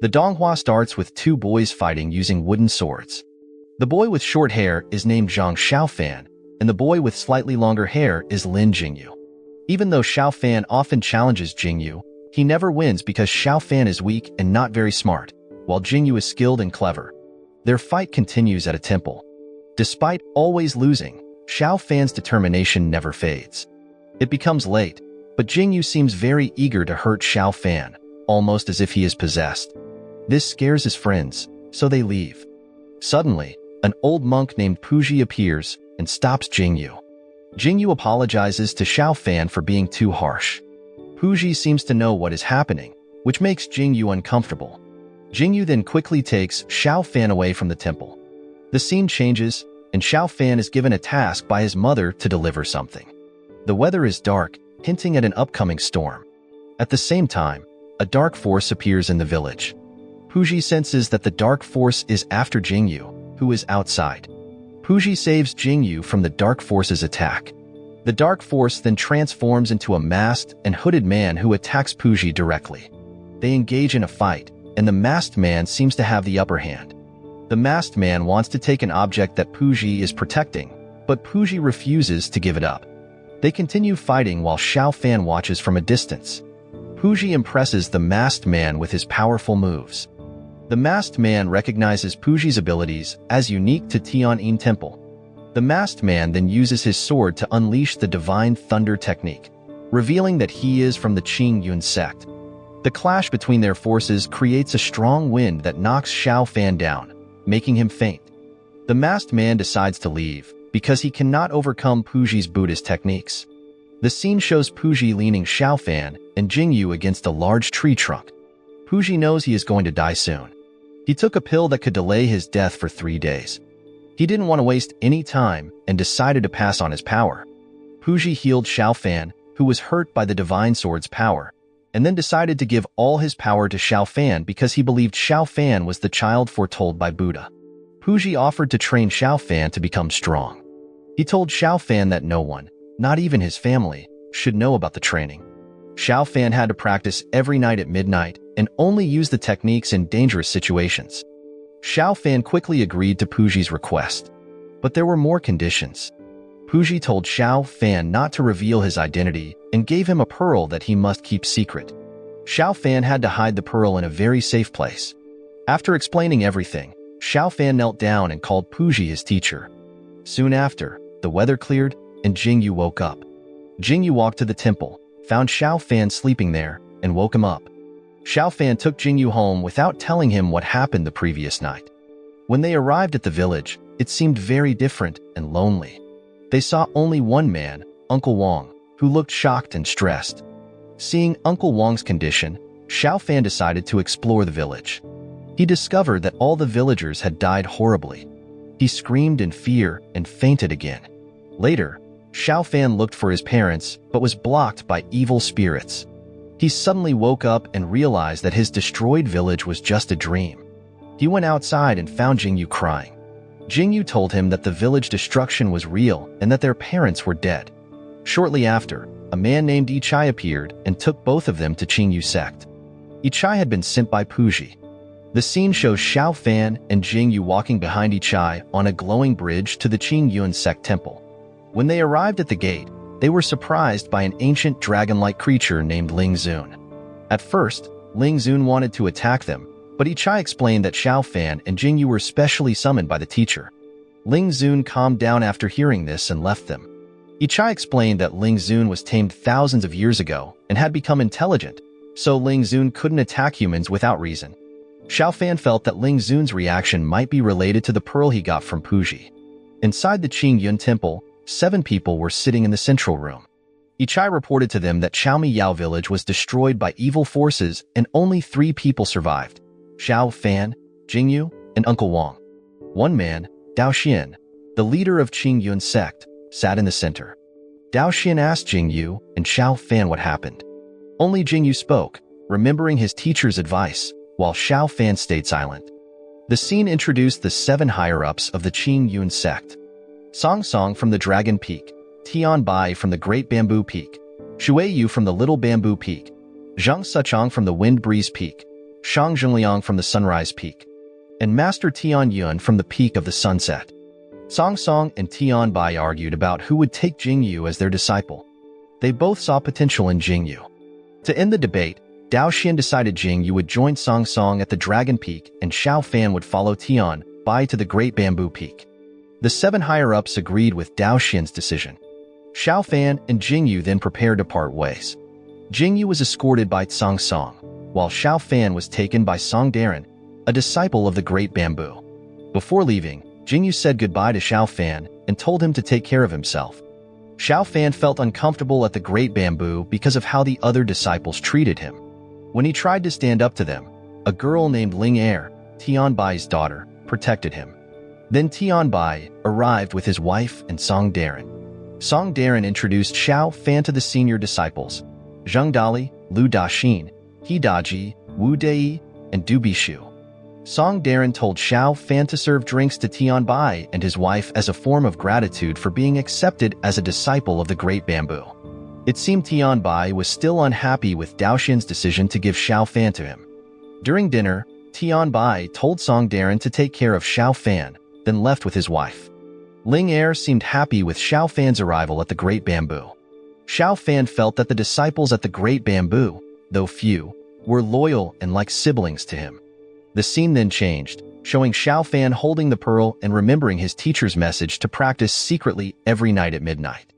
The donghua starts with two boys fighting using wooden swords. The boy with short hair is named Zhang Xiaofan, and the boy with slightly longer hair is Lin Jingyu. Even though Xiaofan often challenges Jingyu, he never wins because Xiaofan is weak and not very smart, while Jingyu is skilled and clever. Their fight continues at a temple. Despite always losing, Xiaofan's determination never fades. It becomes late, but Jingyu seems very eager to hurt Xiaofan, almost as if he is possessed. This scares his friends, so they leave. Suddenly, an old monk named Puji appears and stops Jingyu. Jingyu apologizes to Xiaofan for being too harsh. Puji seems to know what is happening, which makes Jingyu uncomfortable. Jingyu then quickly takes Xiaofan away from the temple. The scene changes, and Xiaofan is given a task by his mother to deliver something. The weather is dark, hinting at an upcoming storm. At the same time, a dark force appears in the village. Puji senses that the dark force is after Jingyu, who is outside. Puji saves Jingyu from the dark force's attack. The dark force then transforms into a masked and hooded man who attacks Puji directly. They engage in a fight, and the masked man seems to have the upper hand. The masked man wants to take an object that Puji is protecting, but Puji refuses to give it up. They continue fighting while Xiaofan watches from a distance. Puji impresses the masked man with his powerful moves. The masked man recognizes Puji's abilities as unique to Tian'an Temple. The masked man then uses his sword to unleash the Divine Thunder technique, revealing that he is from the Qingyun sect. The clash between their forces creates a strong wind that knocks Xiaofan down, making him faint. The masked man decides to leave because he cannot overcome Puji's Buddhist techniques. The scene shows Puji leaning Xiaofan and Jingyu against a large tree trunk. Puji knows he is going to die soon. He took a pill that could delay his death for 3 days. He didn't want to waste any time and decided to pass on his power. Puji healed Xiaofan, who was hurt by the Divine Sword's power, and then decided to give all his power to Xiaofan because he believed Xiaofan was the child foretold by Buddha. Puji offered to train Xiaofan to become strong. He told Xiaofan that no one, not even his family, should know about the training. Xiaofan had to practice every night at midnight and only use the techniques in dangerous situations. Xiaofan quickly agreed to Puji's request, but there were more conditions. Puji told Xiaofan not to reveal his identity and gave him a pearl that he must keep secret. Xiaofan had to hide the pearl in a very safe place. After explaining everything, Xiaofan knelt down and called Puji his teacher. Soon after, the weather cleared and Jingyu woke up. Jingyu walked to the temple, found Xiaofan sleeping there, and woke him up. Xiaofan took Jingyu home without telling him what happened the previous night. When they arrived at the village, it seemed very different and lonely. They saw only one man, Uncle Wang, who looked shocked and stressed. Seeing Uncle Wang's condition, Xiaofan decided to explore the village. He discovered that all the villagers had died horribly. He screamed in fear and fainted again. Later, Xiaofan looked for his parents but was blocked by evil spirits. He suddenly woke up and realized that his destroyed village was just a dream. He went outside and found Jingyu crying. Jingyu told him that the village destruction was real and that their parents were dead. Shortly after, a man named Yichai appeared and took both of them to Qingyu sect. Yichai had been sent by Puji. The scene shows Xiaofan and Jingyu walking behind Yichai on a glowing bridge to the Qingyun sect temple. When they arrived at the gate, they were surprised by an ancient dragon-like creature named Ling Zun. At first, Ling Zun wanted to attack them, but Yichai explained that Xiaofan and Jingyu were specially summoned by the teacher. Ling Zun calmed down after hearing this and left them. Yichai explained that Ling Zun was tamed thousands of years ago and had become intelligent, so Ling Zun couldn't attack humans without reason. Xiaofan felt that Ling Zun's reaction might be related to the pearl he got from Puji. Inside the Qingyun temple, 7 people were sitting in the central room. Yichai reported to them that Xiaomiyao village was destroyed by evil forces and only 3 people survived: Xiaofan, Jingyu, and Uncle Wang. One man, Dao Xian, the leader of Qingyun sect, sat in the center. Dao Xian asked Jingyu and Xiaofan what happened. Only Jingyu spoke, remembering his teacher's advice, while Xiaofan stayed silent. The scene introduced the 7 higher-ups of the Qingyun sect. Song Song from the Dragon Peak, Tian Bai from the Great Bamboo Peak, Shuai Yu from the Little Bamboo Peak, Zhang Suchong from the Wind Breeze Peak, Shang Zhengliang from the Sunrise Peak, and Master Tian Yun from the Peak of the Sunset. Song Song and Tian Bai argued about who would take Jing Yu as their disciple. They both saw potential in Jing Yu. To end the debate, Dao Xian decided Jing Yu would join Song Song at the Dragon Peak and Xiao Fan would follow Tian Bai to the Great Bamboo Peak. The 7 higher-ups agreed with Dao Xian's decision. Xiao Fan and Jing Yu then prepared to part ways. Jing Yu was escorted by Song Song, while Xiao Fan was taken by Song Darren, a disciple of the Great Bamboo. Before leaving, Jing Yu said goodbye to Xiao Fan and told him to take care of himself. Xiao Fan felt uncomfortable at the Great Bamboo because of how the other disciples treated him. When he tried to stand up to them, a girl named Ling Er, Tian Bai's daughter, protected him. Then Tian Bai arrived with his wife and Song Darren. Song Darren introduced Xiao Fan to the senior disciples, Zheng Dali, Lu Daxin, He Daji, Wu Dei, and Du Bishu. Song Darren told Xiao Fan to serve drinks to Tian Bai and his wife as a form of gratitude for being accepted as a disciple of the Great Bamboo. It seemed Tian Bai was still unhappy with Dao Xian's decision to give Xiao Fan to him. During dinner, Tian Bai told Song Darren to take care of Xiao Fan, then left with his wife. Ling Er seemed happy with Xiao Fan's arrival at the Great Bamboo. Xiao Fan felt that the disciples at the Great Bamboo, though few, were loyal and like siblings to him. The scene then changed, showing Xiao Fan holding the pearl and remembering his teacher's message to practice secretly every night at midnight.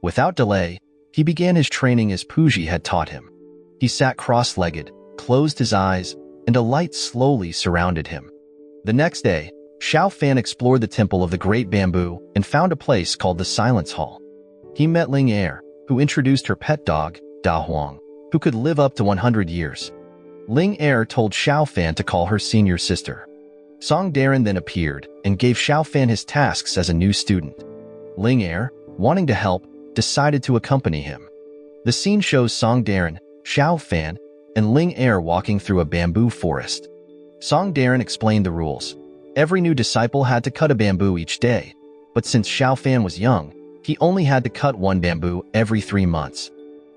Without delay, he began his training as Puji had taught him. He sat cross-legged, closed his eyes, and a light slowly surrounded him. The next day, Xiao Fan explored the temple of the Great Bamboo and found a place called the Silence Hall. He met Ling Er, who introduced her pet dog, Da Huang, who could live up to 100 years. Ling Er told Xiao Fan to call her senior sister. Song Darren then appeared and gave Xiao Fan his tasks as a new student. Ling Er, wanting to help, decided to accompany him. The scene shows Song Darren, Xiao Fan, and Ling Er walking through a bamboo forest. Song Darren explained the rules. Every new disciple had to cut a bamboo each day, but since Xiao Fan was young, he only had to cut 1 bamboo every 3 months.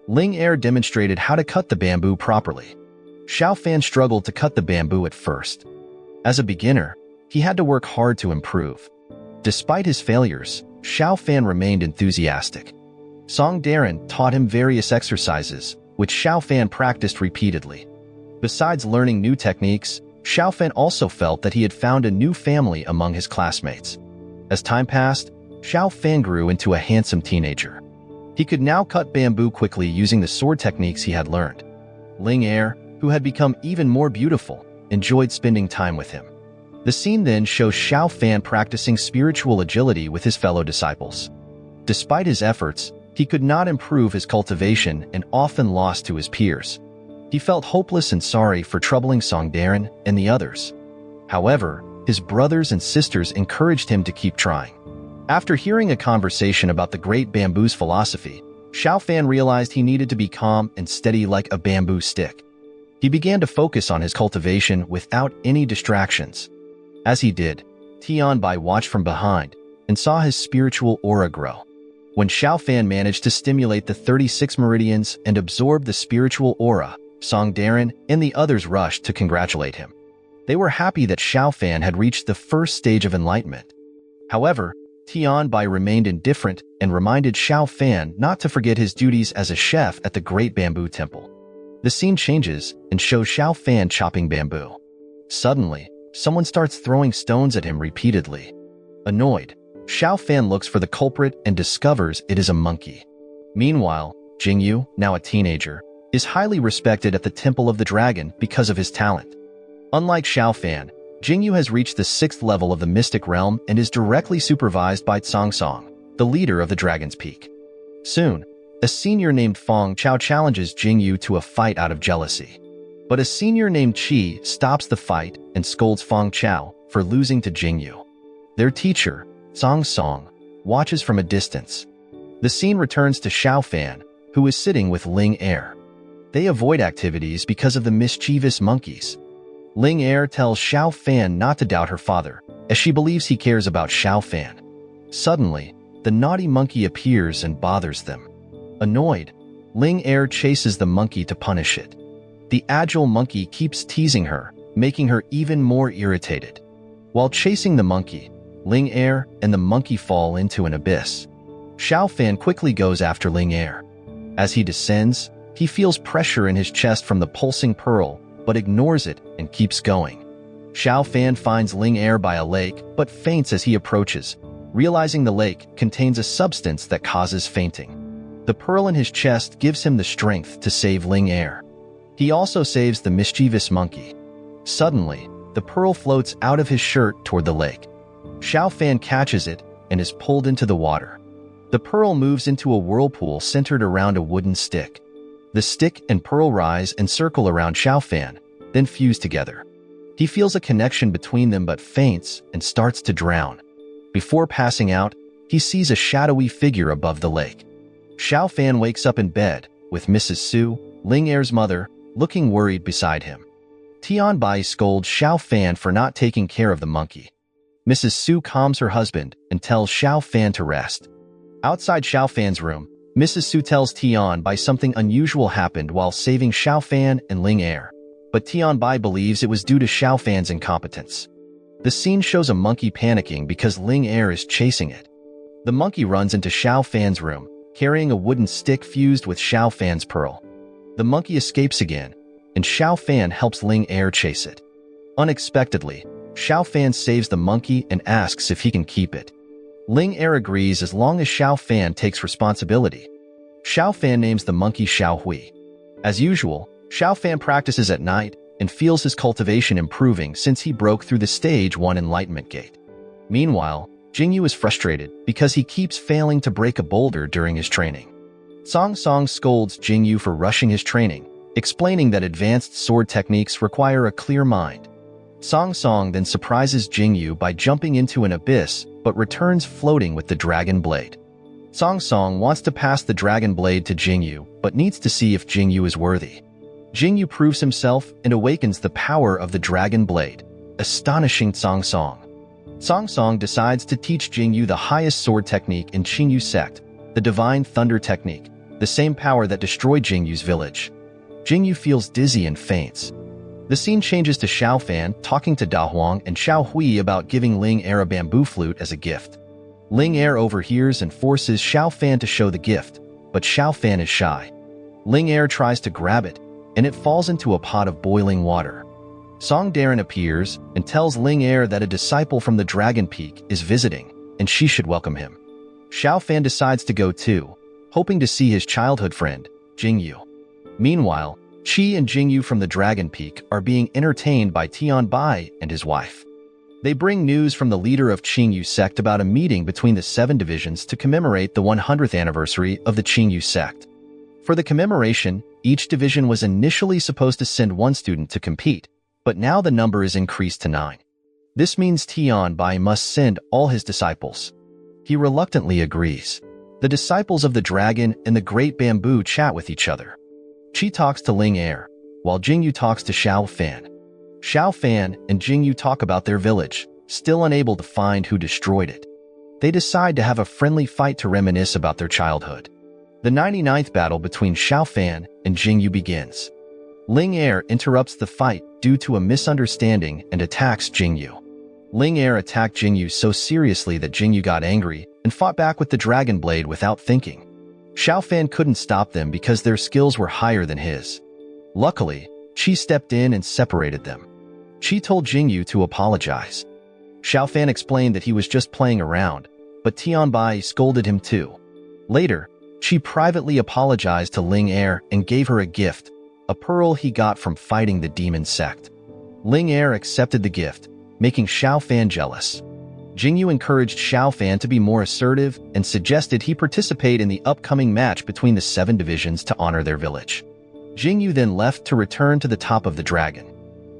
Ling Er demonstrated how to cut the bamboo properly. Xiao Fan struggled to cut the bamboo at first. As a beginner, he had to work hard to improve. Despite his failures, Xiao Fan remained enthusiastic. Song Darren taught him various exercises, which Xiao Fan practiced repeatedly. Besides learning new techniques, Xiao Fan also felt that he had found a new family among his classmates. As time passed, Xiao Fan grew into a handsome teenager. He could now cut bamboo quickly using the sword techniques he had learned. Ling Er, who had become even more beautiful, enjoyed spending time with him. The scene then shows Xiao Fan practicing spiritual agility with his fellow disciples. Despite his efforts, he could not improve his cultivation and often lost to his peers. He felt hopeless and sorry for troubling Song Darren and the others. However, his brothers and sisters encouraged him to keep trying. After hearing a conversation about the Great Bamboo's philosophy, Xiao Fan realized he needed to be calm and steady like a bamboo stick. He began to focus on his cultivation without any distractions. As he did, Tian Bai watched from behind and saw his spiritual aura grow. When Xiao Fan managed to stimulate the 36 meridians and absorb the spiritual aura, Song Darren and the others rushed to congratulate him. They were happy that Xiao Fan had reached the first stage of enlightenment. However, Tian Bai remained indifferent and reminded Xiao Fan not to forget his duties as a chef at the Great Bamboo Temple. The scene changes and shows Xiao Fan chopping bamboo. Suddenly, someone starts throwing stones at him repeatedly. Annoyed, Xiao Fan looks for the culprit and discovers it is a monkey. Meanwhile, Jing Yu, now a teenager, is highly respected at the Temple of the Dragon because of his talent. Unlike Xiao Fan, Jing Yu has reached the 6th level of the Mystic Realm and is directly supervised by Song Song, the leader of the Dragon's Peak. Soon, a senior named Fong Chao challenges Jing Yu to a fight out of jealousy. But a senior named Qi stops the fight and scolds Fong Chao for losing to Jing Yu. Their teacher, Song Song, watches from a distance. The scene returns to Xiao Fan, who is sitting with Ling Er. They avoid activities because of the mischievous monkeys. Ling Er tells Xiao Fan not to doubt her father, as she believes he cares about Xiao Fan. Suddenly, the naughty monkey appears and bothers them. Annoyed, Ling Er chases the monkey to punish it. The agile monkey keeps teasing her, making her even more irritated. While chasing the monkey, Ling Er and the monkey fall into an abyss. Xiao Fan quickly goes after Ling Er. As he descends, he feels pressure in his chest from the pulsing pearl, but ignores it and keeps going. Xiao Fan finds Ling Er by a lake, but faints as he approaches, realizing the lake contains a substance that causes fainting. The pearl in his chest gives him the strength to save Ling Er. He also saves the mischievous monkey. Suddenly, the pearl floats out of his shirt toward the lake. Xiao Fan catches it and is pulled into the water. The pearl moves into a whirlpool centered around a wooden stick. The stick and pearl rise and circle around Xiao Fan, then fuse together. He feels a connection between them but faints and starts to drown. Before passing out, he sees a shadowy figure above the lake. Xiao Fan wakes up in bed, with Mrs. Su, Ling Er's mother, looking worried beside him. Tian Bai scolds Xiao Fan for not taking care of the monkey. Mrs. Su calms her husband and tells Xiao Fan to rest. Outside Xiao Fan's room, Mrs. Su tells Tian Bai something unusual happened while saving Xiao Fan and Ling Er, but Tian Bai believes it was due to Xiao Fan's incompetence. The scene shows a monkey panicking because Ling Er is chasing it. The monkey runs into Xiao Fan's room, carrying a wooden stick fused with Xiao Fan's pearl. The monkey escapes again, and Xiao Fan helps Ling Er chase it. Unexpectedly, Xiao Fan saves the monkey and asks if he can keep it. Ling Er agrees as long as Xiao Fan takes responsibility. Xiao Fan names the monkey Xiao Hui. As usual, Xiao Fan practices at night and feels his cultivation improving since he broke through the Stage 1 Enlightenment Gate. Meanwhile, Jingyu is frustrated because he keeps failing to break a boulder during his training. Song Song scolds Jingyu for rushing his training, explaining that advanced sword techniques require a clear mind. Song Song then surprises Jingyu by jumping into an abyss but returns floating with the dragon blade. Song Song wants to pass the dragon blade to Jingyu but needs to see if Jingyu is worthy. Jingyu proves himself and awakens the power of the dragon blade, astonishing Song Song. Song Song decides to teach Jingyu the highest sword technique in Qingyu sect, the Divine Thunder technique, the same power that destroyed Jingyu's village. Jingyu feels dizzy and faints. The scene changes to Xiao Fan talking to Da Huang and Xiao Hui about giving Ling Er a bamboo flute as a gift. Ling Er overhears and forces Xiao Fan to show the gift, but Xiao Fan is shy. Ling Er tries to grab it, and it falls into a pot of boiling water. Song Darren appears and tells Ling Er that a disciple from the Dragon Peak is visiting, and she should welcome him. Xiao Fan decides to go too, hoping to see his childhood friend, Jingyu. Meanwhile, Qi and Jingyu from the Dragon Peak are being entertained by Tian Bai and his wife. They bring news from the leader of Qingyu sect about a meeting between the 7 divisions to commemorate the 100th anniversary of the Qingyu sect. For the commemoration, each division was initially supposed to send 1 student to compete, but now the number is increased to 9. This means Tian Bai must send all his disciples. He reluctantly agrees. The disciples of the dragon and the great bamboo chat with each other. Qi talks to Ling Er, while Jingyu talks to Xiao Fan. Xiao Fan and Jingyu talk about their village, still unable to find who destroyed it. They decide to have a friendly fight to reminisce about their childhood. The 99th battle between Xiao Fan and Jingyu begins. Ling Er interrupts the fight due to a misunderstanding and attacks Jingyu. Ling Er attacked Jingyu so seriously that Jingyu got angry and fought back with the dragon blade without thinking. Xiao Fan couldn't stop them because their skills were higher than his. Luckily, Qi stepped in and separated them. Qi told Jingyu to apologize. Xiao Fan explained that he was just playing around, but Tian Bai scolded him too. Later, Qi privately apologized to Ling Er and gave her a gift, a pearl he got from fighting the demon sect. Ling Er accepted the gift, making Xiao Fan jealous. Jingyu encouraged Xiao Fan to be more assertive and suggested he participate in the upcoming match between the 7 divisions to honor their village. Jingyu then left to return to the top of the dragon.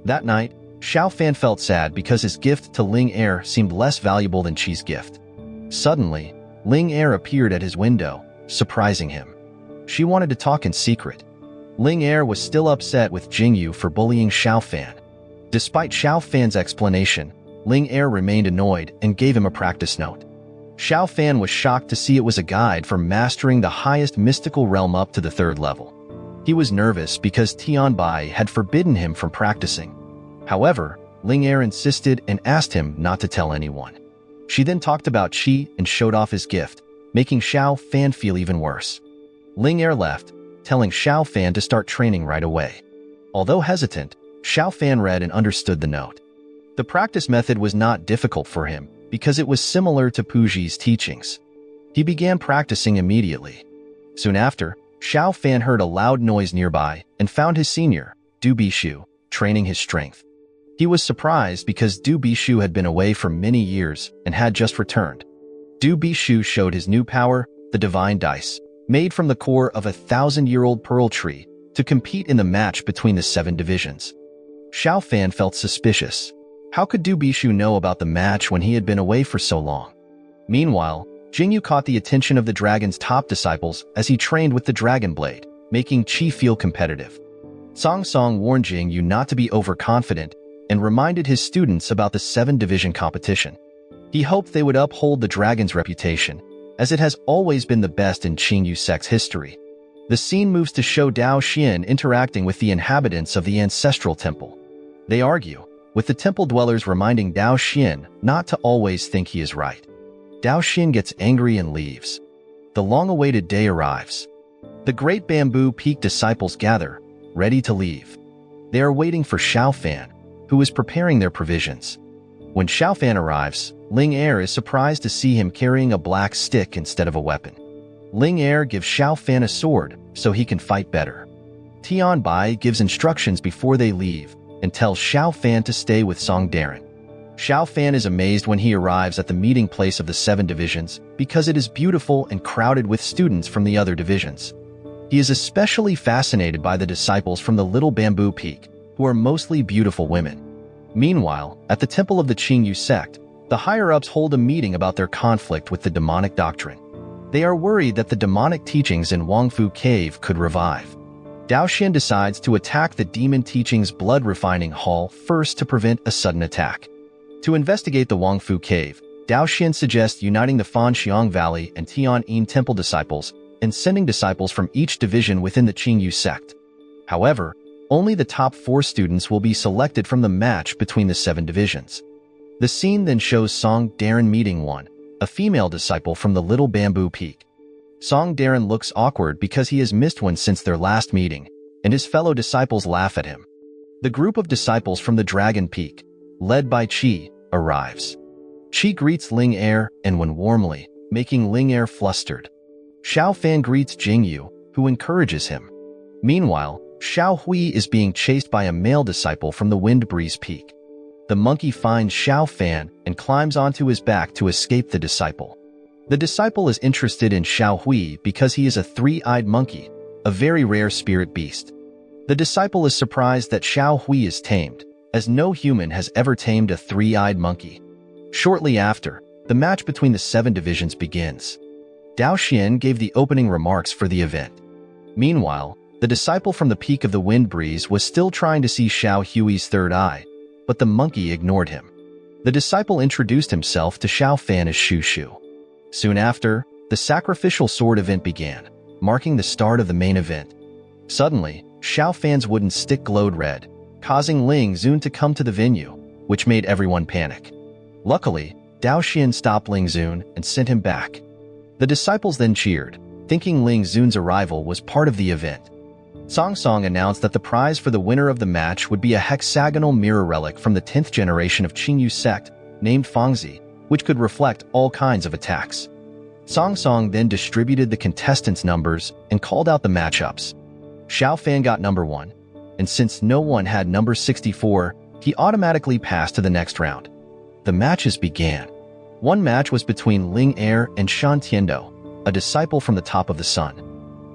That night, Xiao Fan felt sad because his gift to Ling Er seemed less valuable than Qi's gift. Suddenly, Ling Er appeared at his window, surprising him. She wanted to talk in secret. Ling Er was still upset with Jingyu for bullying Xiao Fan. Despite Xiao Fan's explanation, Ling Er remained annoyed and gave him a practice note. Xiao Fan was shocked to see it was a guide for mastering the highest mystical realm up to the 3rd level. He was nervous because Tianbai had forbidden him from practicing. However, Ling Er insisted and asked him not to tell anyone. She then talked about Qi and showed off his gift, making Xiao Fan feel even worse. Ling Er left, telling Xiao Fan to start training right away. Although hesitant, Xiao Fan read and understood the note. The practice method was not difficult for him because it was similar to Puji's teachings. He began practicing immediately. Soon after, Xiao Fan heard a loud noise nearby and found his senior, Du Bishu, training his strength. He was surprised because Du Bishu had been away for many years and had just returned. Du Bishu showed his new power, the Divine Dice, made from the core of a 1,000-year-old pearl tree, to compete in the match between the 7 divisions. Xiao Fan felt suspicious. How could Du Bishu know about the match when he had been away for so long? Meanwhile, Jingyu caught the attention of the dragon's top disciples as he trained with the dragon blade, making Qi feel competitive. Song Song warned Jingyu not to be overconfident and reminded his students about the 7-division competition. He hoped they would uphold the dragon's reputation, as it has always been the best in Qingyu sect's history. The scene moves to show Dao Xian interacting with the inhabitants of the ancestral temple. They argue, with the temple dwellers reminding Dao Xian not to always think he is right. Dao Xian gets angry and leaves. The long-awaited day arrives. The Great Bamboo Peak disciples gather, ready to leave. They are waiting for Xiao Fan, who is preparing their provisions. When Xiao Fan arrives, Ling Er is surprised to see him carrying a black stick instead of a weapon. Ling Er gives Xiao Fan a sword so he can fight better. Tianbai gives instructions before they leave and tells Xiao Fan to stay with Song Darren. Xiao Fan is amazed when he arrives at the meeting place of the 7 divisions because it is beautiful and crowded with students from the other divisions. He is especially fascinated by the disciples from the Little Bamboo Peak, who are mostly beautiful women. Meanwhile, at the temple of the Qingyu sect, the higher-ups hold a meeting about their conflict with the demonic doctrine. They are worried that the demonic teachings in Wangfu Cave could revive. Dao Xian decides to attack the demon teachings blood-refining hall first to prevent a sudden attack. To investigate the Wangfu Cave, Dao Xian suggests uniting the Fanxiang Valley and Tian'an Temple disciples and sending disciples from each division within the Qingyu sect. However, only the top 4 students will be selected from the match between the 7 divisions. The scene then shows Song Darren meeting one, a female disciple from the Little Bamboo Peak. Song Darren looks awkward because he has missed one since their last meeting, and his fellow disciples laugh at him. The group of disciples from the Dragon Peak, led by Qi, arrives. Qi greets Ling Er and won warmly, making Ling Er flustered. Xiao Fan greets Jingyu, who encourages him. Meanwhile, Xiao Hui is being chased by a male disciple from the Wind Breeze Peak. The monkey finds Xiao Fan and climbs onto his back to escape the disciple. The disciple is interested in Xiao Hui because he is a 3-eyed monkey, a very rare spirit beast. The disciple is surprised that Xiao Hui is tamed, as no human has ever tamed a 3-eyed monkey. Shortly after, the match between the 7 divisions begins. Dao Xian gave the opening remarks for the event. Meanwhile, the disciple from the Peak of the Wind Breeze was still trying to see Xiao Hui's 3rd eye, but the monkey ignored him. The disciple introduced himself to Xiao Fan as Shu Shu. Soon after, the sacrificial sword event began, marking the start of the main event. Suddenly, Xiao Fan's wooden stick glowed red, causing Ling Zun to come to the venue, which made everyone panic. Luckily, Dao Xian stopped Ling Zun and sent him back. The disciples then cheered, thinking Ling Zun's arrival was part of the event. Song Song announced that the prize for the winner of the match would be a hexagonal mirror relic from the 10th generation of Qingyu sect, named Fangzi, which could reflect all kinds of attacks. Song Song then distributed the contestants' numbers and called out the matchups. Xiao Fan got number 1, and since no one had number 64, he automatically passed to the next round. The matches began. One match was between Ling Er and Shan Tiando, a disciple from the Top of the Sun.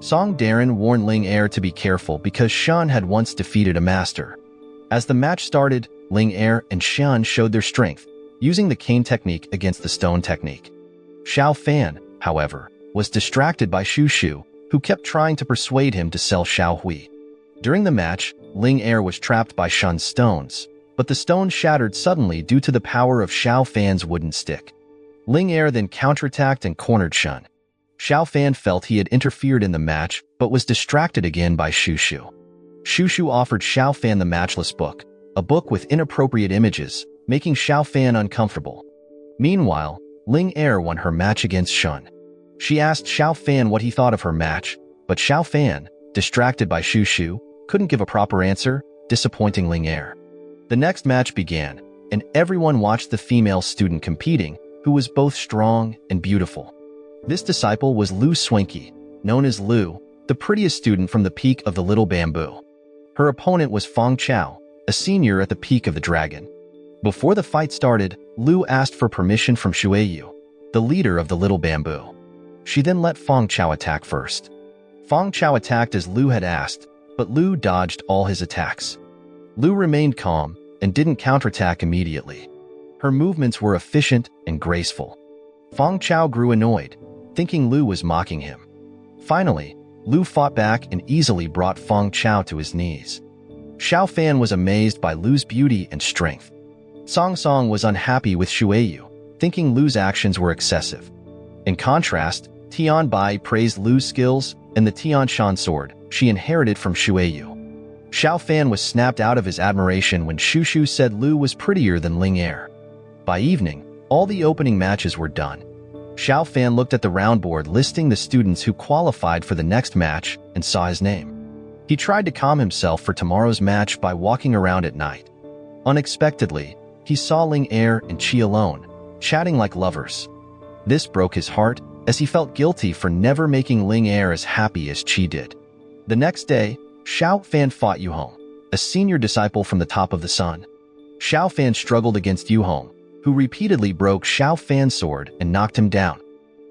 Song Darren warned Ling Er to be careful because Shan had once defeated a master. As the match started, Ling Er and Shan showed their strength, using the cane technique against the stone technique. Xiao Fan, however, was distracted by Shu Shu, who kept trying to persuade him to sell Xiao Hui. During the match, Ling Er was trapped by Shan's stones, but the stone shattered suddenly due to the power of Xiao Fan's wooden stick. Ling Er then counterattacked and cornered Shan. Xiao Fan felt he had interfered in the match, but but was distracted again by Shushu. Shushu offered Xiao Fan the matchless book, a book with inappropriate images, making Xiao Fan uncomfortable. Meanwhile, Ling Er won her match against Shun. She asked Xiao Fan what he thought of her match, but Xiao Fan, distracted by Shushu, couldn't give a proper answer, disappointing Ling Er. The next match began, and everyone watched the female student competing, who was both strong and beautiful. This disciple was Lu Swanky, known as Lu, the prettiest student from the peak of the Little Bamboo. Her opponent was Fong Chao, a senior at the peak of the dragon. Before the fight started, Lu asked for permission from Shueyu, the leader of the Little Bamboo. She then let Fong Chao attack first. Fong Chao attacked as Lu had asked, but Lu dodged all his attacks. Lu remained calm and didn't counterattack immediately. Her movements were efficient and graceful. Fong Chao grew annoyed, thinking Lu was mocking him. Finally, Lu fought back and easily brought Fong Chao to his knees. Xiao Fan was amazed by Lu's beauty and strength. Song Song was unhappy with Shueyu, thinking Lu's actions were excessive. In contrast, Tian Bai praised Lu's skills and the Tian Shan sword she inherited from Shueyu. Xiao Fan was snapped out of his admiration when Shushu said Lu was prettier than Ling Er. By evening, all the opening matches were done. Xiao Fan looked at the round board listing the students who qualified for the next match and saw his name. He tried to calm himself for tomorrow's match by walking around at night. Unexpectedly, he saw Ling Er and Qi alone, chatting like lovers. This broke his heart, as he felt guilty for never making Ling Er as happy as Qi did. The next day, Xiao Fan fought Yu Hong, a senior disciple from the top of the sun. Xiao Fan struggled against Yu Hong, who repeatedly broke Xiao Fan's sword and knocked him down.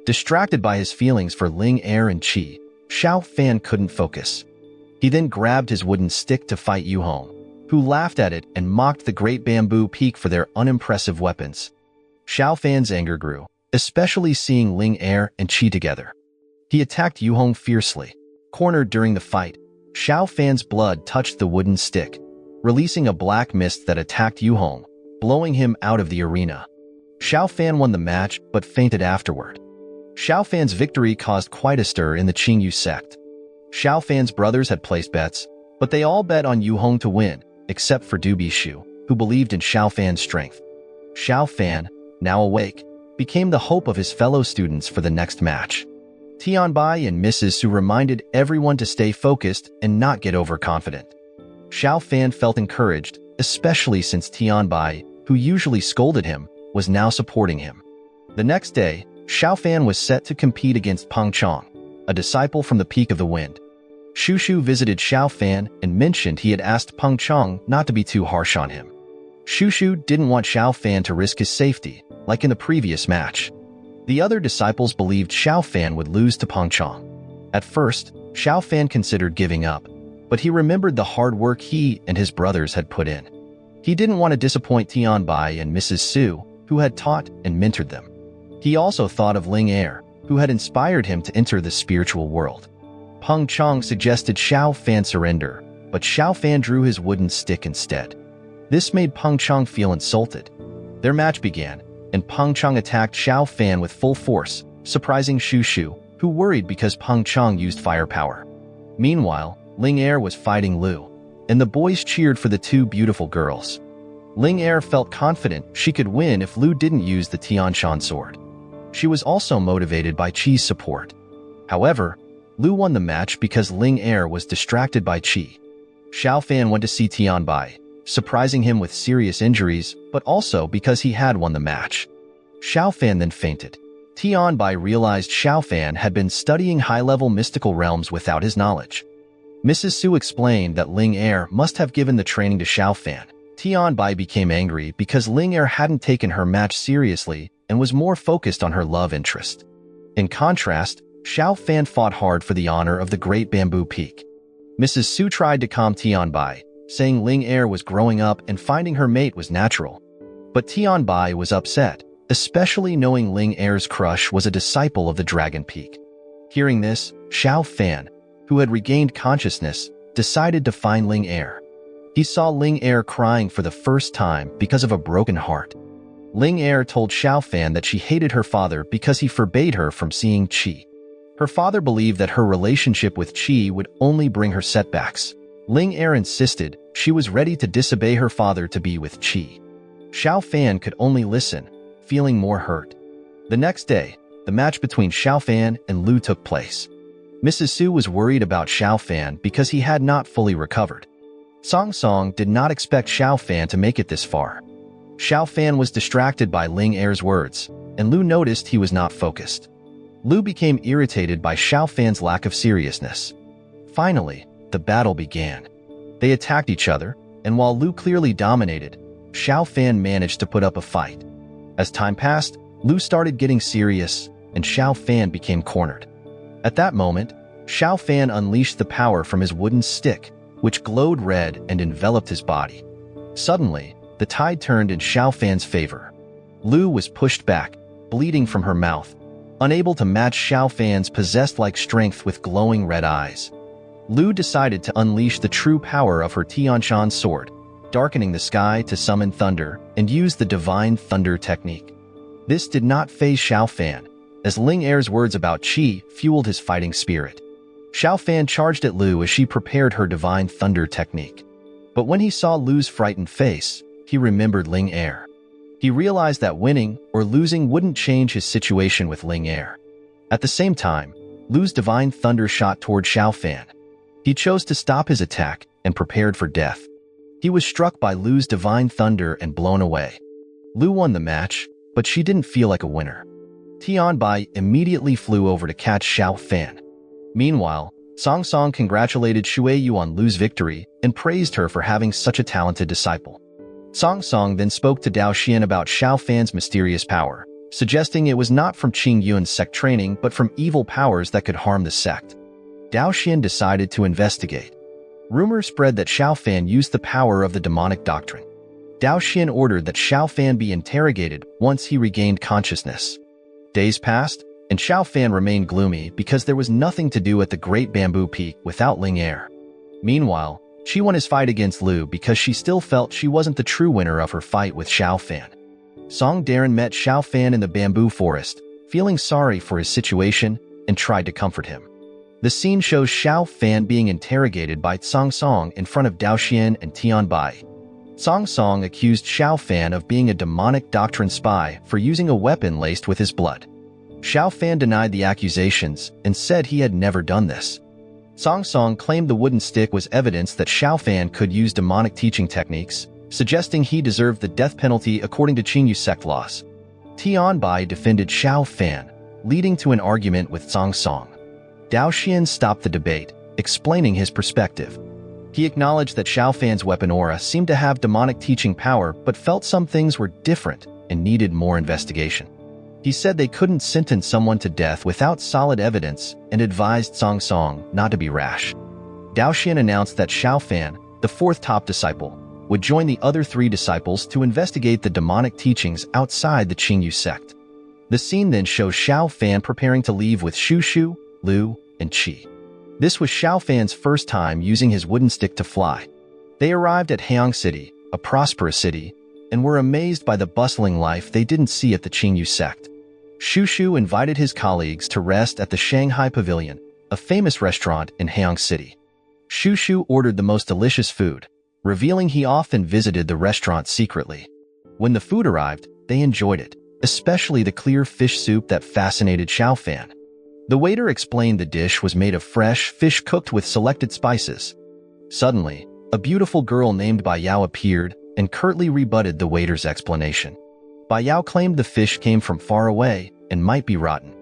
Distracted by his feelings for Ling Er and Qi, Xiao Fan couldn't focus. He then grabbed his wooden stick to fight Yu Hong, who laughed at it and mocked the Great Bamboo Peak for their unimpressive weapons. Xiao Fan's anger grew, especially seeing Ling Er and Qi together. He attacked Yu Hong fiercely. Cornered during the fight, Xiao Fan's blood touched the wooden stick, releasing a black mist that attacked Yu Hong, blowing him out of the arena. Xiao Fan won the match but fainted afterward. Xiao Fan's victory caused quite a stir in the Qingyu sect. Xiao Fan's brothers had placed bets, but they all bet on Yu Hong to win, except for Du Bishu, who believed in Xiao Fan's strength. Xiao Fan, now awake, became the hope of his fellow students for the next match. Tian Bai and Mrs. Su reminded everyone to stay focused and not get overconfident. Xiao Fan felt encouraged, especially since Tian Bai, who usually scolded him, was now supporting him. The next day, Xiao Fan was set to compete against Peng Chong, a disciple from the Peak of the Wind. Shushu visited Xiao Fan and mentioned he had asked Peng Chong not to be too harsh on him. Shushu didn't want Xiao Fan to risk his safety, like in the previous match. The other disciples believed Xiao Fan would lose to Peng Chong. At first, Xiao Fan considered giving up, but he remembered the hard work he and his brothers had put in. He didn't want to disappoint Tian Bai and Mrs. Su, who had taught and mentored them. He also thought of Ling Er, who had inspired him to enter the spiritual world. Peng Chong suggested Xiao Fan surrender, but Xiao Fan drew his wooden stick instead. This made Peng Chong feel insulted. Their match began, and Peng Chong attacked Xiao Fan with full force, surprising Shushu, who worried because Peng Chong used firepower. Meanwhile, Ling Er was fighting Lu, and the boys cheered for the two beautiful girls. Ling Er felt confident she could win if Lu didn't use the Tian Shan sword. She was also motivated by Qi's support. However, Lu won the match because Ling Er was distracted by Qi. Xiao Fan went to see Tian Bai, surprising him with serious injuries, but also because he had won the match. Xiao Fan then fainted. Tian Bai realized Xiao Fan had been studying high-level mystical realms without his knowledge. Mrs. Su explained that Ling Er must have given the training to Xiao Fan. Tian Bai became angry because Ling Er hadn't taken her match seriously and was more focused on her love interest. In contrast, Xiao Fan fought hard for the honor of the Great Bamboo Peak. Mrs. Su tried to calm Tian Bai, saying Ling Er was growing up and finding her mate was natural. But Tian Bai was upset, especially knowing Ling Er's crush was a disciple of the Dragon Peak. Hearing this, Xiao Fan, who had regained consciousness, decided to find Ling Er. He saw Ling Er crying for the first time because of a broken heart. Ling Er told Xiao Fan that she hated her father because he forbade her from seeing Qi. Her father believed that her relationship with Qi would only bring her setbacks. Ling Er insisted she was ready to disobey her father to be with Qi. Xiao Fan could only listen, feeling more hurt. The next day, the match between Xiao Fan and Lu took place. Mrs. Su was worried about Xiao Fan because he had not fully recovered. Song Song did not expect Xiao Fan to make it this far. Xiao Fan was distracted by Ling Er's words, and Lu noticed he was not focused. Lu became irritated by Xiao Fan's lack of seriousness. Finally, the battle began. They attacked each other, and while Lu clearly dominated, Xiao Fan managed to put up a fight. As time passed, Lu started getting serious, and Xiao Fan became cornered. At that moment, Xiao Fan unleashed the power from his wooden stick, which glowed red and enveloped his body. Suddenly, the tide turned in Xiao Fan's favor. Lu was pushed back, bleeding from her mouth, unable to match Xiao Fan's possessed-like strength with glowing red eyes. Lu decided to unleash the true power of her Tianshan sword, darkening the sky to summon thunder and use the divine thunder technique. This did not faze Xiao Fan, as Ling Er's words about Qi fueled his fighting spirit. Xiao Fan charged at Lu as she prepared her divine thunder technique. But when he saw Lu's frightened face, he remembered Ling Er. He realized that winning or losing wouldn't change his situation with Ling Er. At the same time, Lu's divine thunder shot toward Xiao Fan. He chose to stop his attack and prepared for death. He was struck by Lu's divine thunder and blown away. Lu won the match, but she didn't feel like a winner. Tian Bai immediately flew over to catch Xiao Fan. Meanwhile, Song Song congratulated Shui Yu on Lu's victory and praised her for having such a talented disciple. Song Song then spoke to Dao Xian about Xiao Fan's mysterious power, suggesting it was not from Qing Yuan's sect training but from evil powers that could harm the sect. Dao Xian decided to investigate. Rumors spread that Xiao Fan used the power of the demonic doctrine. Dao Xian ordered that Xiao Fan be interrogated once he regained consciousness. Days passed, and Xiao Fan remained gloomy because there was nothing to do at the Great Bamboo Peak without Ling Er. Meanwhile, she won his fight against Lu because she still felt she wasn't the true winner of her fight with Xiao Fan. Song Darren met Xiao Fan in the bamboo forest, feeling sorry for his situation, and tried to comfort him. The scene shows Xiao Fan being interrogated by Song Song in front of Dao Xian and Tian Bai. Song Song accused Xiao Fan of being a demonic doctrine spy for using a weapon laced with his blood. Xiao Fan denied the accusations and said he had never done this. Song Song claimed the wooden stick was evidence that Xiao Fan could use demonic teaching techniques, suggesting he deserved the death penalty according to Qingyu sect laws. Tian Bai defended Xiao Fan, leading to an argument with Song Song. Dao Xian stopped the debate, explaining his perspective. He acknowledged that Xiao Fan's weapon aura seemed to have demonic teaching power but felt some things were different and needed more investigation. He said they couldn't sentence someone to death without solid evidence and advised Song Song not to be rash. Dao Xian announced that Xiao Fan, the fourth top disciple, would join the other three disciples to investigate the demonic teachings outside the Qingyu sect. The scene then shows Xiao Fan preparing to leave with Shu Shu, Lu, and Qi. This was Xiao Fan's first time using his wooden stick to fly. They arrived at Heang City, a prosperous city, and were amazed by the bustling life they didn't see at the Qingyu sect. Shu Shu invited his colleagues to rest at the Shanghai Pavilion, a famous restaurant in Heang City. Shu Shu ordered the most delicious food, revealing he often visited the restaurant secretly. When the food arrived, they enjoyed it, especially the clear fish soup that fascinated Xiao Fan. The waiter explained the dish was made of fresh fish cooked with selected spices. Suddenly, a beautiful girl named Bai Yao appeared and curtly rebutted the waiter's explanation. Bai Yao claimed the fish came from far away and might be rotten.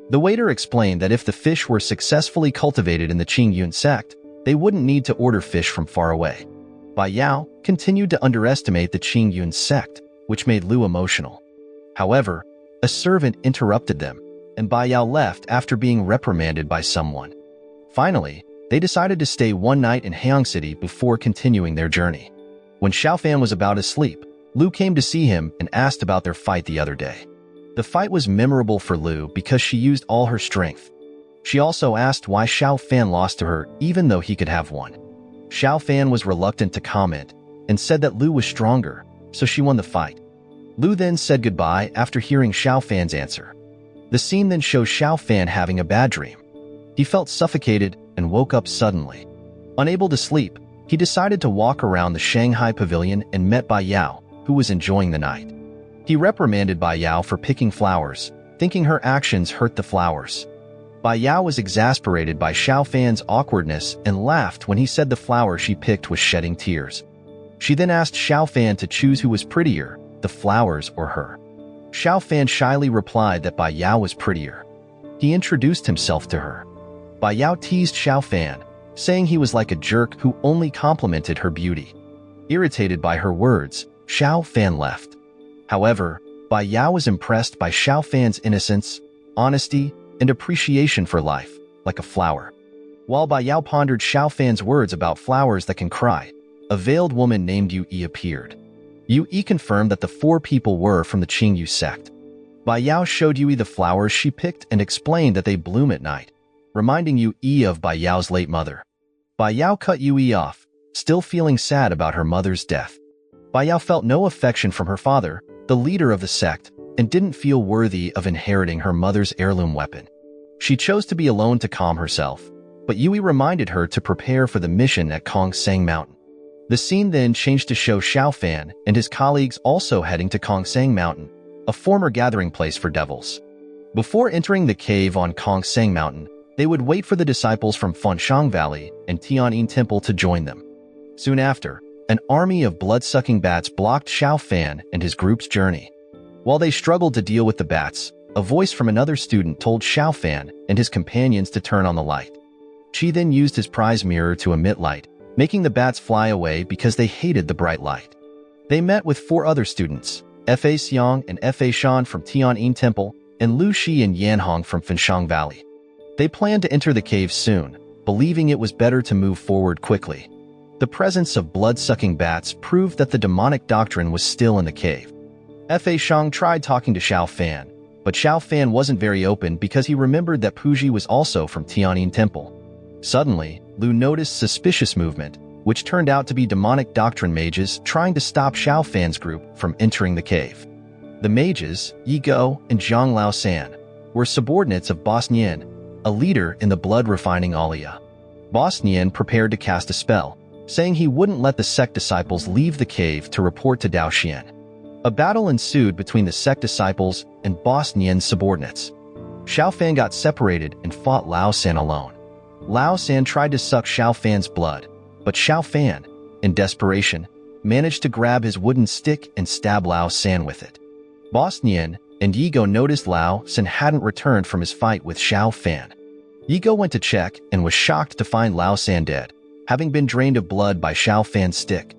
The waiter explained that if the fish were successfully cultivated in the Qingyun sect, they wouldn't need to order fish from far away. Bai Yao continued to underestimate the Qingyun sect, which made Lu emotional. However, a servant interrupted them, and Bai Yao left after being reprimanded by someone. Finally, they decided to stay one night in Heang City before continuing their journey. When Xiao Fan was about to sleep, Lu came to see him and asked about their fight the other day. The fight was memorable for Lu because she used all her strength. She also asked why Xiao Fan lost to her even though he could have won. Xiao Fan was reluctant to comment and said that Lu was stronger, so she won the fight. Lu then said goodbye after hearing Xiao Fan's answer. The scene then shows Xiao Fan having a bad dream. He felt suffocated and woke up suddenly. Unable to sleep, he decided to walk around the Shanghai pavilion and met Bai Yao, who was enjoying the night. He reprimanded Bai Yao for picking flowers, thinking her actions hurt the flowers. Bai Yao was exasperated by Xiao Fan's awkwardness and laughed when he said the flower she picked was shedding tears. She then asked Xiao Fan to choose who was prettier, the flowers or her. Xiao Fan shyly replied that Bai Yao was prettier. He introduced himself to her. Bai Yao teased Xiao Fan, saying he was like a jerk who only complimented her beauty. Irritated by her words, Xiao Fan left. However, Bai Yao was impressed by Xiao Fan's innocence, honesty, and appreciation for life, like a flower. While Bai Yao pondered Xiao Fan's words about flowers that can cry, a veiled woman named Yu Yi appeared. Yu Yi confirmed that the 4 people were from the Qingyu sect. Bai Yao showed Yu Yi the flowers she picked and explained that they bloom at night, reminding Yu Yi of Bai Yao's late mother. Bai Yao cut Yu Yi off, still feeling sad about her mother's death. Bai Yao felt no affection from her father, the leader of the sect, and didn't feel worthy of inheriting her mother's heirloom weapon. She chose to be alone to calm herself, but Yu Yi reminded her to prepare for the mission at Kongsang Mountain. The scene then changed to show Xiao Fan and his colleagues also heading to Kongsang Mountain, a former gathering place for devils. Before entering the cave on Kongsang Mountain, they would wait for the disciples from Fenshang Valley and Tianyin Temple to join them. Soon after, an army of blood-sucking bats blocked Xiao Fan and his group's journey. While they struggled to deal with the bats, a voice from another student told Xiao Fan and his companions to turn on the light. Qi then used his prize mirror to emit light, making the bats fly away because they hated the bright light. They met with 4 other students, Fa Xiang and Fa Shan from Tianyin Temple, and Lu Shi and Yan Hong from Fenshang Valley. They planned to enter the cave soon, believing it was better to move forward quickly. The presence of blood-sucking bats proved that the demonic doctrine was still in the cave. Fa Shang tried talking to Xiao Fan, but Xiao Fan wasn't very open because he remembered that Puji was also from Tianyin Temple. Suddenly, Lu noticed suspicious movement, which turned out to be demonic doctrine mages trying to stop Xiao Fan's group from entering the cave. The mages, Yi Go and Zhang Lao San, were subordinates of Boss Nian, a leader in the blood-refining Aliyah. Boss Nian prepared to cast a spell, saying he wouldn't let the sect disciples leave the cave to report to Dao Xian. A battle ensued between the sect disciples and Boss Nian's subordinates. Xiao Fan got separated and fought Lao San alone. Lao San tried to suck Xiao Fan's blood, but Xiao Fan, in desperation, managed to grab his wooden stick and stab Lao San with it. Boss Nian and Yi Go noticed Lao San hadn't returned from his fight with Xiao Fan. Yi Go went to check and was shocked to find Lao San dead, having been drained of blood by Xiao Fan's stick.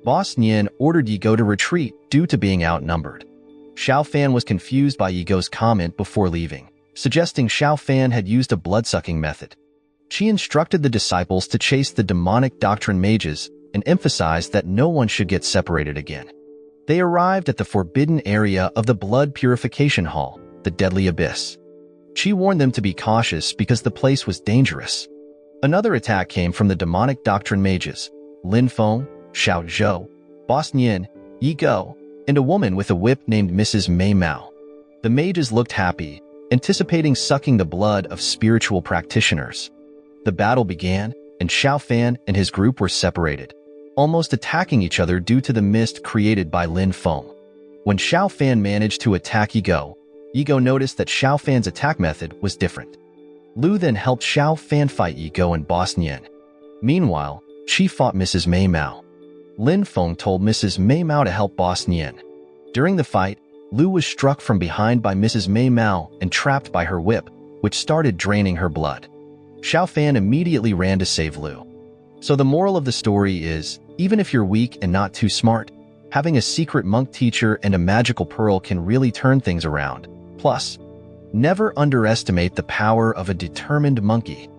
Boss Nian ordered Yi Go to retreat due to being outnumbered. Xiao Fan was confused by Yi Go's comment before leaving, suggesting Xiao Fan had used a blood-sucking method. She instructed the disciples to chase the demonic doctrine mages and emphasized that no one should get separated again. They arrived at the forbidden area of the blood purification hall, the Deadly Abyss. She warned them to be cautious because the place was dangerous. Another attack came from the demonic doctrine mages, Lin Feng, Xiao Zhou, Boss Nian, Yi Go, and a woman with a whip named Mrs. Mei Mao. The mages looked happy, anticipating sucking the blood of spiritual practitioners. The battle began, and Xiao Fan and his group were separated, almost attacking each other due to the mist created by Lin Feng. When Xiao Fan managed to attack Yi Go noticed that Xiao Fan's attack method was different. Lu then helped Xiao Fan fight Yi Go and Boss Nian. Meanwhile, she fought Mrs. Mei Mao. Lin Feng told Mrs. Mei Mao to help Boss Nian. During the fight, Lu was struck from behind by Mrs. Mei Mao and trapped by her whip, which started draining her blood. Xiao Fan immediately ran to save Lu. So the moral of the story is, even if you're weak and not too smart, having a secret monk teacher and a magical pearl can really turn things around. Plus, never underestimate the power of a determined monkey.